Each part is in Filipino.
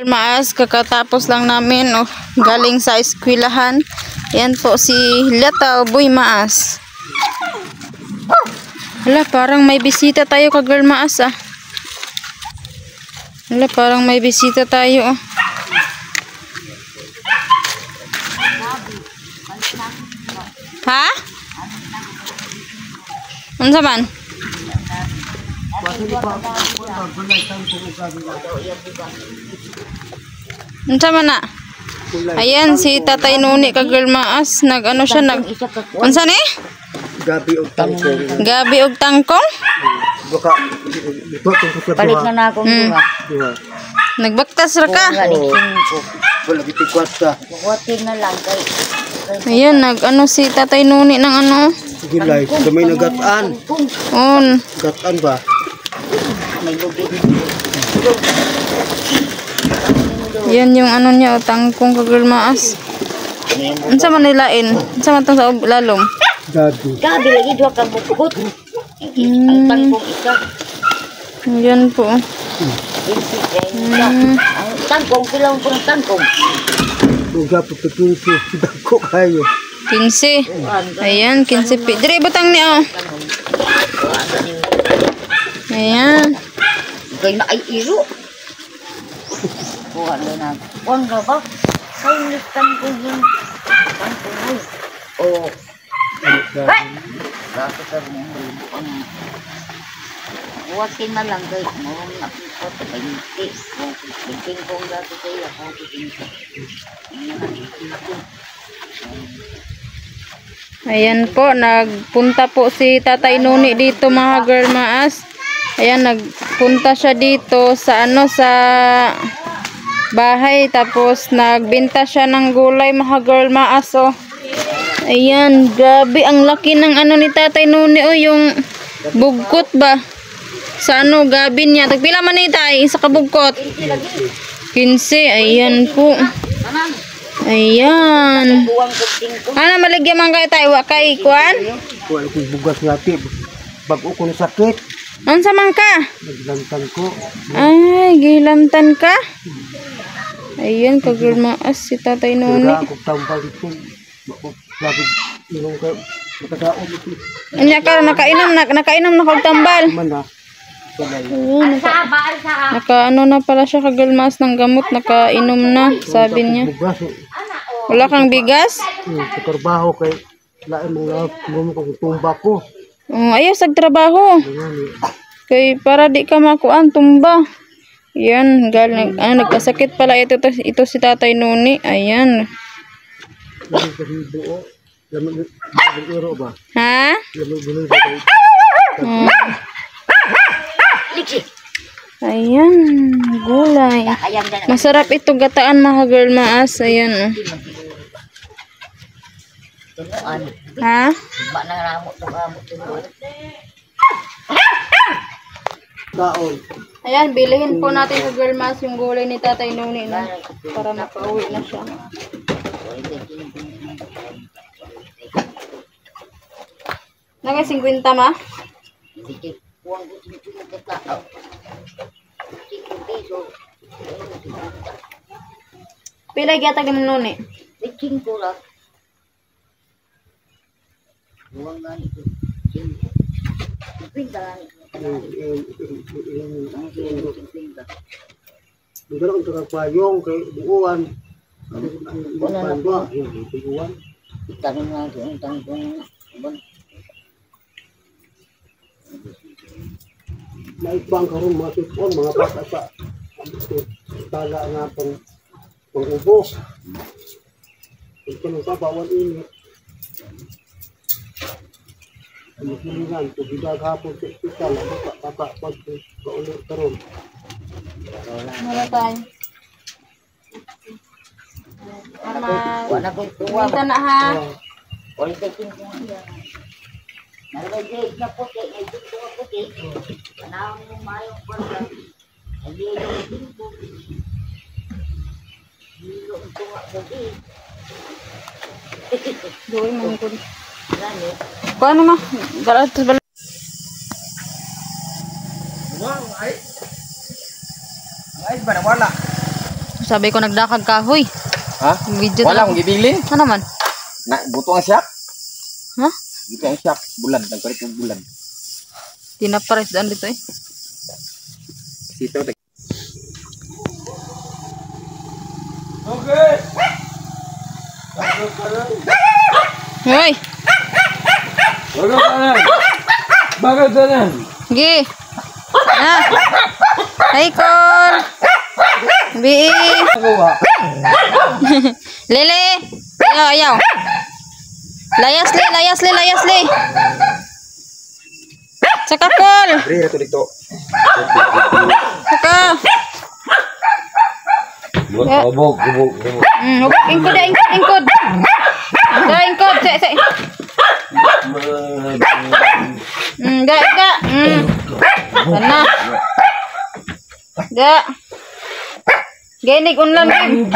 Maas, kakatapos lang namin galing sa eskwelahan. Yan po si Lata Boy Maas. Hala, parang may bisita tayo ka Girl Maas ah. Hala, parang may bisita tayo oh. Ha? Unsa man? Unsa man na? Ayan si Tatay Nuni ka Girl Maas, nag-ano siya unsa ni? Gabi og tangkong. Gabi og tangkong? Baka Palit na akong duha. Nagbaktas ra ka? Wala gitikwat ka. Bukotin na lang kay. Ayan, nag-ano si Tatay Nuni ng ano? Gilay, gamay na gatan. Gatan ba? May lubi. Yan yung ano niya, tangkong ka Girl Maas. Unsa man nilain? Unsa man tong sa lalom? Gabi. Gabi lagi dua ka bukot. Ang tangkong isa. Yan po. Ang tangkong silang pun tangkong. Duga po pinsi, dako kayo. 15. Ayan, 15 pi. Dire butang ni oh. Ayan. Kay na ay iro. Kuha na. Kuan ka ba? Kay tangkong yun. Tangkong. Oh. Bakit ka mo? Buwatin na lang kay mo na po kay hindi. Kung kung dati kay ako dito. Ayan po, nagpunta po si Tatay Nuni dito mga Girl Maas. Ayan, nagpunta siya dito sa ano sa bahay, tapos nagbenta siya ng gulay mga Girl Maas oh. Ayan, grabe ang laki ng ano ni Tatay Nuni oh, yung bugkot ba? Sa ano, gabi niya. Tagpila man ni tay sa kabugkot? 15, ayan po. Ayan. Ano, maligyan man kayo tayo? Kay kuan? Wala ko bugas ngati. Bago ko na sakit. Unsa man ka? Naglantan ko. Ay, gilamtan ka? Ayan, ka Girl Maas si Tatay Nuni. Ako tambal dito. Bakit ilong ka matagaon dito. Anya ka, nakainom na kag tambal. Mana? Ayan, naka ano na pala siya ka Girl Maas ng gamot, nakainom na, sabi niya. Wala kang bigas? Sa trabaho kay lain mga gumukong tumba ko. Ayaw sa trabaho. Kay para di ka makuan tumba. Ayan, nagkasakit pala ito si Tatay Nuni. Ayan. Ha? Ayan, gulay. Masarap ito gataan mga Girl Maas. Ayan. Ha? Ayan, bilihin po natin sa Girl Maas yung gulay ni Tatay Nuni na para makauwi na siya. Nagay 50 ma? Pila gyatag ni Nuni? 5 lang. Buwang gani ko. Pinta lang. Dugay ko sa payong kay buuan. Buuan. Tanong nga ito ang tangkong. Naipang karon mga sipon, mga bata sa tala nga pang-ubo. Ito nang sabawan init. Ang silingan, tubidag hapon sa ospital, pag kaulit karon. Wala tayo. Wala ko tuwa. Ito na ha. Wala ko tuwa. Nalagay na puti, ito tuwa puti. Panahon mo mayong pala. Hindi yung tingko. Hindi yung tuwa puti. Gawin mo ko. Gani. Paano nga? Balatos. Ay, ba wala? Sabi ko nagdakag kahoy. Ha? Video Wala na. akong gibilin. Ano naman? Na, buto ang siyak. Ha? Buto ang siyak. Bulan. Nagparit ng bulan. Tinapares daan dito eh. Sito. Okay. Hoy! Bakit tanan? Gi! Na! Hey, Col! Bi! Magawa. Lele! Ayaw, ayaw! Layas li, layas li, layas li! Saka, Col! Bri, ito dito. Saka! Bubog. Ingkod ya, ingkod! Da, ingkod! Se. Da. Sana. Da. Genig unlan, Bib.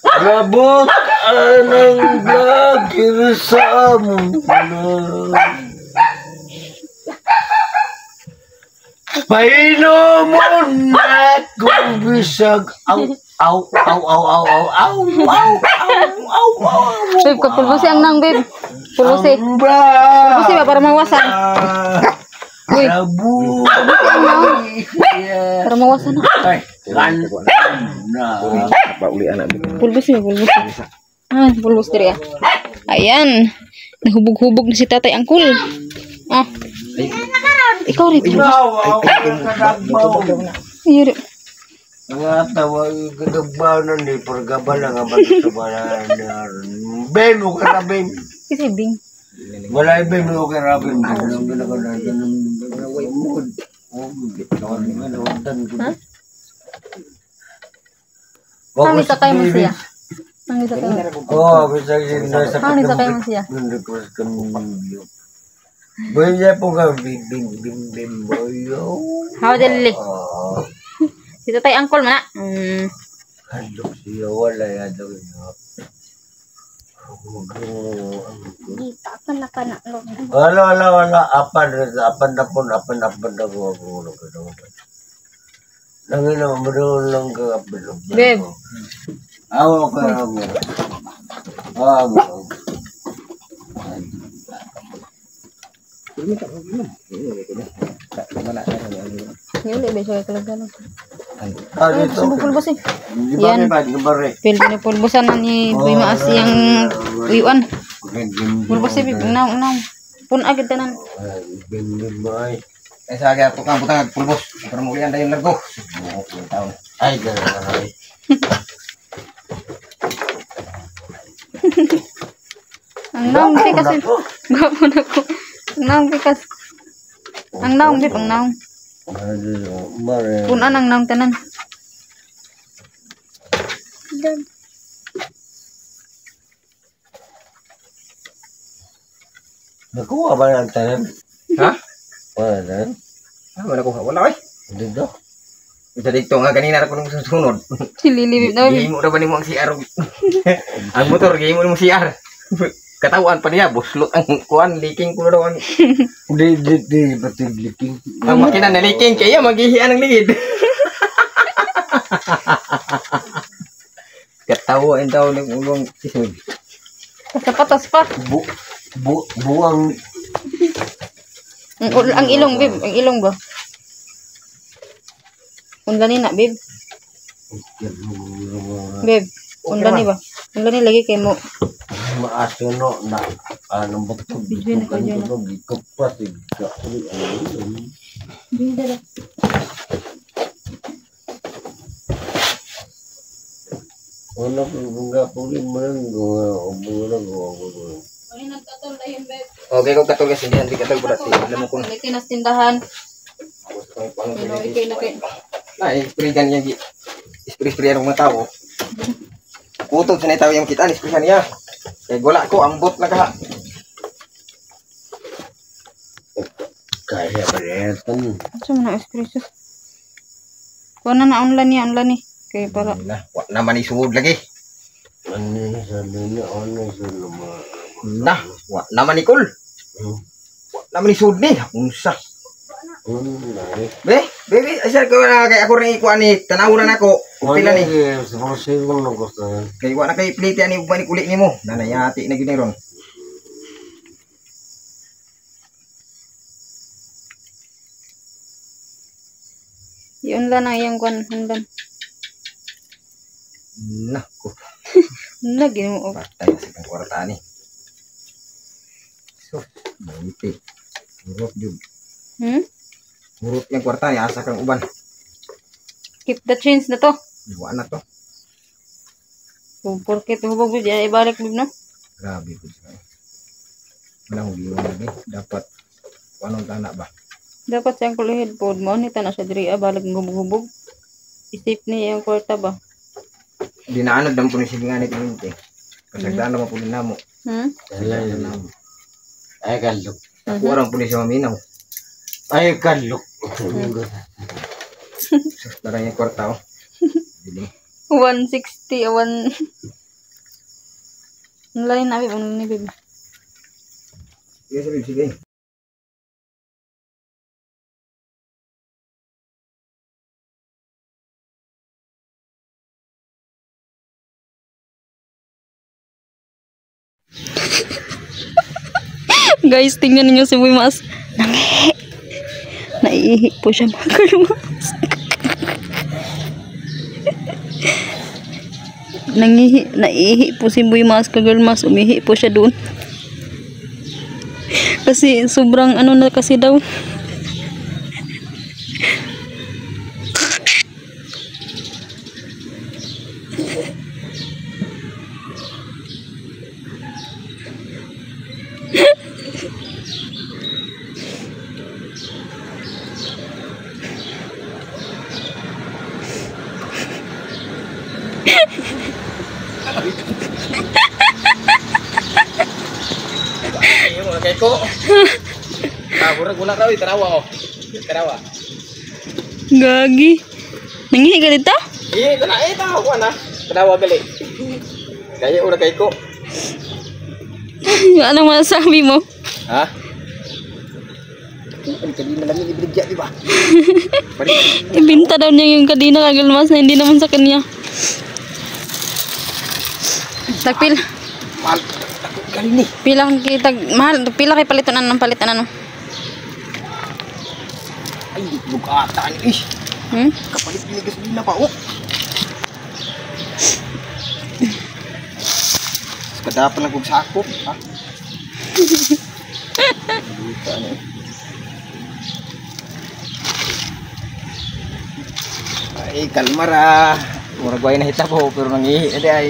Rabot anang blagir sa amon. Painomon na kung bisag aw. Bib, kapulbusi ang nang, Bib. Pulbusi. Pulbusi ba para mawasan? Uy. Rabu. Para mawasan na. Ay, kan na. Apa uli anak dito? Pulbusi. Ah, pulbus diri ah. Ayan. Nahubog-hubog na si Tatay Angkol. Ah. Ikaw rin. Wow, kadagbaw. Iya, Rip. Nga tawa kadagbaw na ni pergabal nga ba sa balan. Ben mo ka na ben. Kasi Bing. Wala ben mo ka na ben. Anong ginagawa na way mood. Kami sakay mo siya. Kami sakay mo. Oh, bisa yun na sa Kami sakay mo siya. Hindi po sa kamilyo. Baya po ka bim boyo. Hawa dali. Si Tatay Angkol mana. Handok siya wala ya daw. Dito ako nakanalo. Wala. Apan na po ako. Nangina mo lang ka apelog. Beb. Awo ka na mo. Awo. Yun, di ba siya kalagalan? Dito. Pulbus eh. Di Yan. ba bare? Pinapulbusan na ni Boy Maas yung uyuan. Pulbus eh, unaw. Pun agad tanan. Bim ay. Eh, sa akin, tukang butang pulbos. Para mo yan tayo largo. Taon. Ay, gano'n. Ang naong di kasi. Bapo na ko. Ang naong di kasi. Ang naong di, ang naong. Mare. Punan ang naong tanan. Nakuha ba ng tanan? Ha? Wala tanan? Wala ko. Wala eh. Hindi daw. Isa dito nga kanina ako nung susunod. Sililibip na. Gihimo na ba ni mo ang CR? Ang motor, gihimo ni mo CR. Katawan pa niya, buslot ang kuan, leaking ko na daw. Di, pati leaking. Ang makina na leaking, kaya maghihian ng ligid. Katawan daw ng ulong isod. Sapatos pa. Buang. Ang ilong, Bib. Ang ilong ba? Unlani na, Bib. Bib. Unlani ba? Unlani lagi kay mo. Maaso no na anong butog. Diyan na. Ikupat. Bida na. Wala po bunga po rin mo lang. Okay, kung katol kasi hindi katol ko dati. Alam mo kung May tinas tindahan. Pero ikay na kay. spray kan niya. Spray ang mga tao. Kutog sa tao yung kita, spray niya. Kaya wala ko, ang bot na ka. Kaya ba rin? Asa man ang espresso? Kuha na unlani. Kay para. Wala naman isuod lagi. Ano sabi niya? Ano sa naman? Nah, wala naman ikol. Wala naman isuod ni. Unsa. Be, baby, asal ko na kay ako rin ikuan ni tanawon na ako. Pila ni. Siguro siguro nung gusto yan. Kay wa na kay plite ani uban ni kulit nimo. Nanayati na gyud ni ron. Yun lang ang iyang kwan. Handan. Nako, Lagi mo. patay sa kang kwarta ni. So, nanti. Murot jud. Murot yang kwarta ni asa kang uban. Keep the change na to. Wa na to. So, porket hubog mo dyan, ibalik mo, no? Grabe po siya. Walang huliwan lagi. Dapat, anong tana ba? Dapat siyang kulihid po. Maunita na siya diri, balik hubog-hubog. Isip niya yung kwarta ba? Dinaanod naman po ni silingan ito yung kasagdaan naman po din namo. Kasagdaan namo. Ay, kalok. Ako orang po ni siya maminaw. Ay, kalok. Darang yung kwarta oh. Biling. 160, 1... Ang lain namin, ano ni baby? Sige, sige, sige. Guys, tingnan niyo si Boy Mas. Nangihi. Naiihi po siya mga kalmas. Naiihi po si Boy Mas kagalmas. Umihi po siya doon. Kasi sobrang ano na kasi daw. Ay, mo kay ko. Burag wala raw tarawa oh. Tarawa. Gagi. Nangihi ka dito? Tahu ko na. Tarawa gali. Kaya ura kay ko. Anong masasabi mo? Ha? Ano kadina lang ibigya di ba? Ibinta daw niya yung kadina kagalmas na hindi naman sa kanya. Tagpil. Mal. Gali ni. Pila kita mahal, pila kay palitan ano? Ay, bugata ni ish. Kapalit ni gasolina pa oh. Kadapan lang kog sakop, ha? Ay, kalmara. Murag way na hita po pero nangihi ade ay.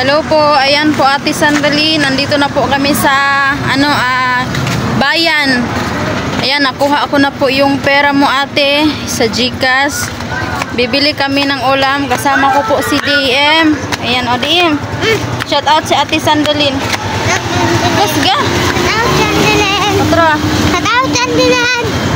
Hello po, ayan po Ate Sandali, nandito na po kami sa bayan. Ayan, nakuha ko na po yung pera mo ate sa GCash. Bibili kami ng ulam, kasama ko po si DM. Ayan o DM, shout out si Ate Sandalin. Kusga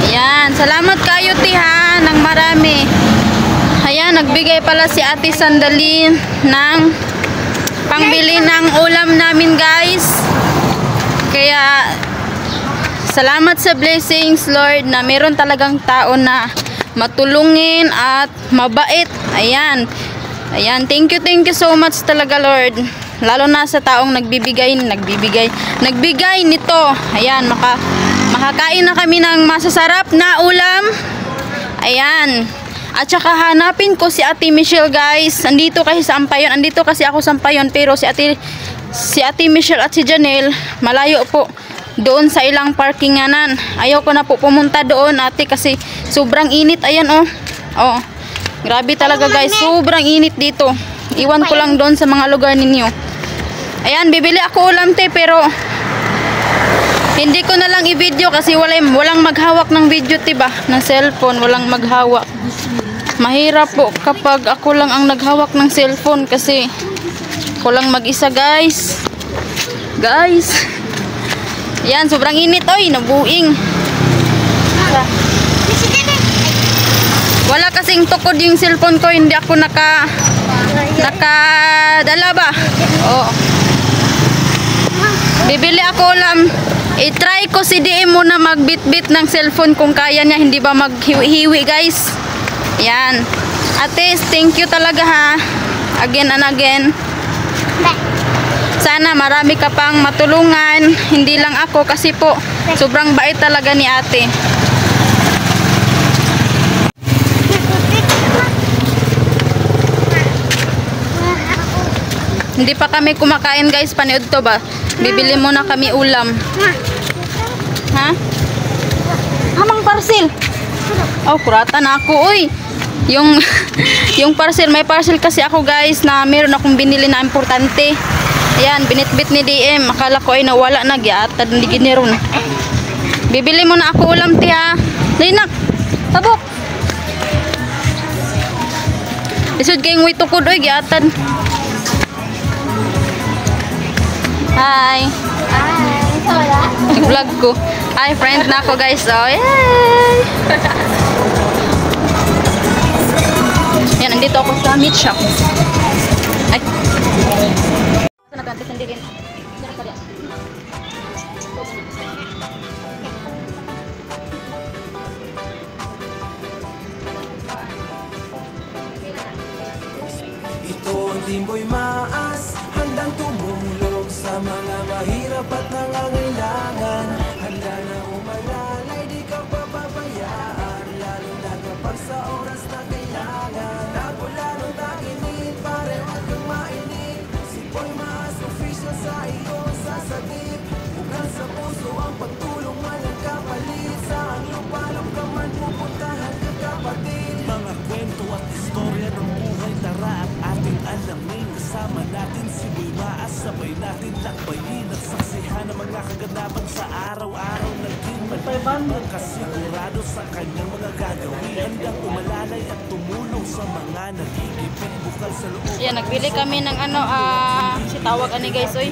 ayan, salamat kayo tiha ng marami. Ayan, nagbigay pala si Ate Sandalin ng pangbili ng ulam namin guys. Kaya salamat sa blessings Lord na meron talagang tao na matulungin at mabait. Ayan, thank you so much talaga Lord. Lalo na sa taong nagbigay nito. Ayan, makakain na kami ng masasarap na ulam. Ayan. At saka hanapin ko si Ate Michelle guys. Andito kasi sa Ampayon. Andito kasi ako sa Ampayon. Pero si Ate Michelle at si Janelle malayo po. Doon sa ilang parkinganan. Ayaw ko na po pumunta doon ate kasi sobrang init. Ayan oh. Oh. Grabe talaga guys. Sobrang init dito. Iwan ko lang doon sa mga lugar ninyo. Ayan, bibili ako ulam te pero Hindi ko na lang i-video kasi walang maghawak ng video, diba? Ng cellphone, walang maghawak. Mahirap po kapag ako lang ang naghawak ng cellphone kasi ako lang mag-isa, guys. Guys. Yan, sobrang init, oy, nabuing. Wala kasing tukod yung cellphone ko, hindi ako nakadala ba? Oo. Bibili ako ulam. I-try ko si DM muna magbitbit ng cellphone kung kaya niya, hindi ba maghiwi-hiwi, guys. Yan. Ate, thank you talaga ha. Again and again. Sana marami ka pang matulungan. Hindi lang ako kasi po sobrang bait talaga ni ate. Hindi pa kami kumakain, guys, panood to ba? Bibili muna kami ulam. Ha? Amang parcel. Oh, kurata na ako, uy. Yung parcel, may parcel kasi ako, guys, na meron akong binili na importante. Ayan, binitbit ni DM. Akala ko ay nawala na, giatad hindi giniron. Bibili muna ako ulam, tiha. Linak, tabok. Isod kayong way tukod, uy, giatad. Hi. Nag-vlog ko. Hi, friend na ako, guys. Oh, yay! Yan, nandito ako sa meat shop. Ay. Ito na, sandigin. Ito ang Timboy Maas, handang tumulong sa mga mahirap at nangangailangan. Handa na umalalay, di ka papabayaan, lalo na kapag sa oras na kailangan. Nagmula ng taginit, pare huwag kang mainit. Si Boy Maas, official sa iyong sasagip. Bukan sa puso ang pagtulong, walang kapalit. Saan lupalong ka man pupuntahan ka, kapatid. Mga kwento at istorya ng buhay, tara at ating alamin. Kasama natin si Boy Maas, sabay natin lakbayin at saksihan ang mga kaganapan sa araw-araw. Naging malibang kasigurado sa kanyang mga gagawin. Handang umalalay at tumulong sa mga nagigipit bukal sa loob. Yan, nagbili kami ng ano, si tawag ani, guys, oy.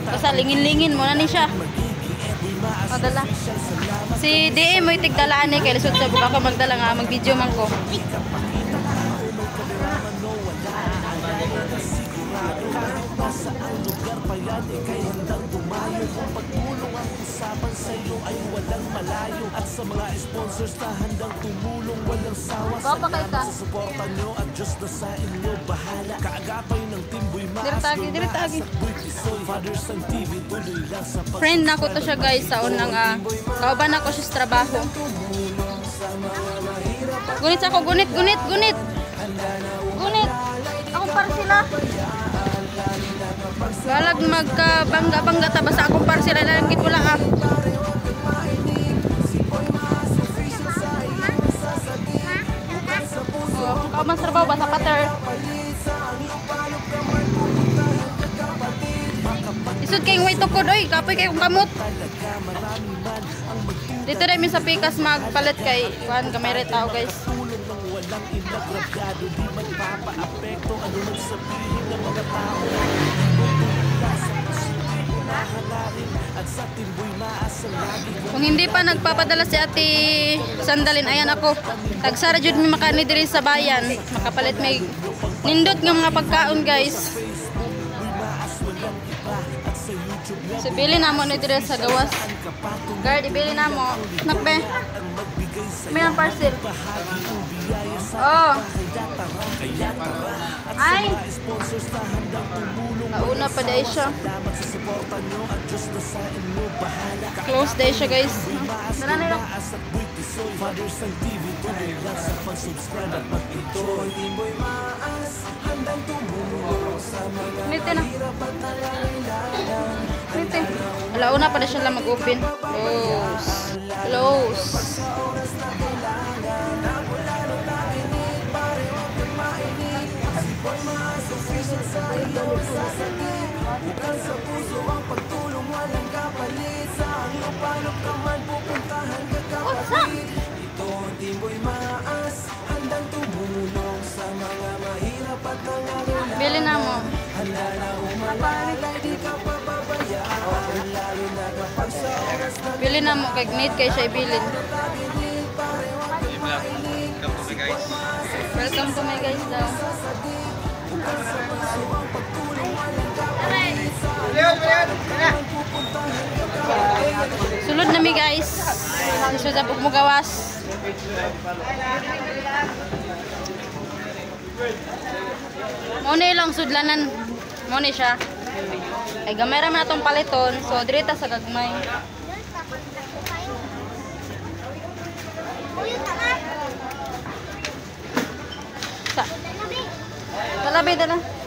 Basta lingin-lingin mo na ni siya. Madala. Si DM mo itigdalaan ni kay lisod sa buka ka magdala nga mag-video man ko. Saan lugar pa yan, ikay handang tumayo. Kung pagtulong ang usapan sa'yo ay walang malayo. At sa mga sponsors na handang tumulong, walang sawa. Salamat sa suporta nyo at Diyos na sa inyo bahala. Kaagapay ng Timboy Maas, Diretagi. Fathers ng TV, tuloy lang sa Friend na ko to siya, guys, sa unang kauban ako siya sa trabaho. Gunit ako, gunit. Gunit. Akong parsila. Balag magkabangga-bangga ta basta akong parsila lang gid wala Oh, mas trabaho ba sa cutter? Isod kayong way tukod, oy, kapoy kayong kamot. Dito rin sa pikas magpalit kay kuhan kamay rin tao, guys. walang inagrabyado, di magpapaapekto ano man sabihin ng mga tao. At sa Timboy Maas ang lagi ko. Kung hindi pa nagpapadala si Ate Sandalin, ayan ako. Tagsara jud mi makani diri sa bayan. Makapalit may nindot nga mga pagkaon, guys. Sibili na mo ni diri sa gawas. Guard, ibili na mo. Nakbe. May ang parcel. Oh. Ay. Nauna pa dahil siya. Close dahil siya, guys. Dala na yun. Nite na. Nite. Alauna pa na siya lang mag-open. Close. Close. Bukan sa puso ang pagtulong, walang kapalit. Sa lupa umalalay di ka pababayaan. Lalo na kapag sa oras na Bilin na mo kay need kay siya ibilin. Welcome to my guys daw. Sulod na mi guys. Gusto sa pagmugawas. Muna ilang sudlanan. Muna siya. Ay gamay ra man atong paliton. So direta sa gagmay. Sa. Talabi dala.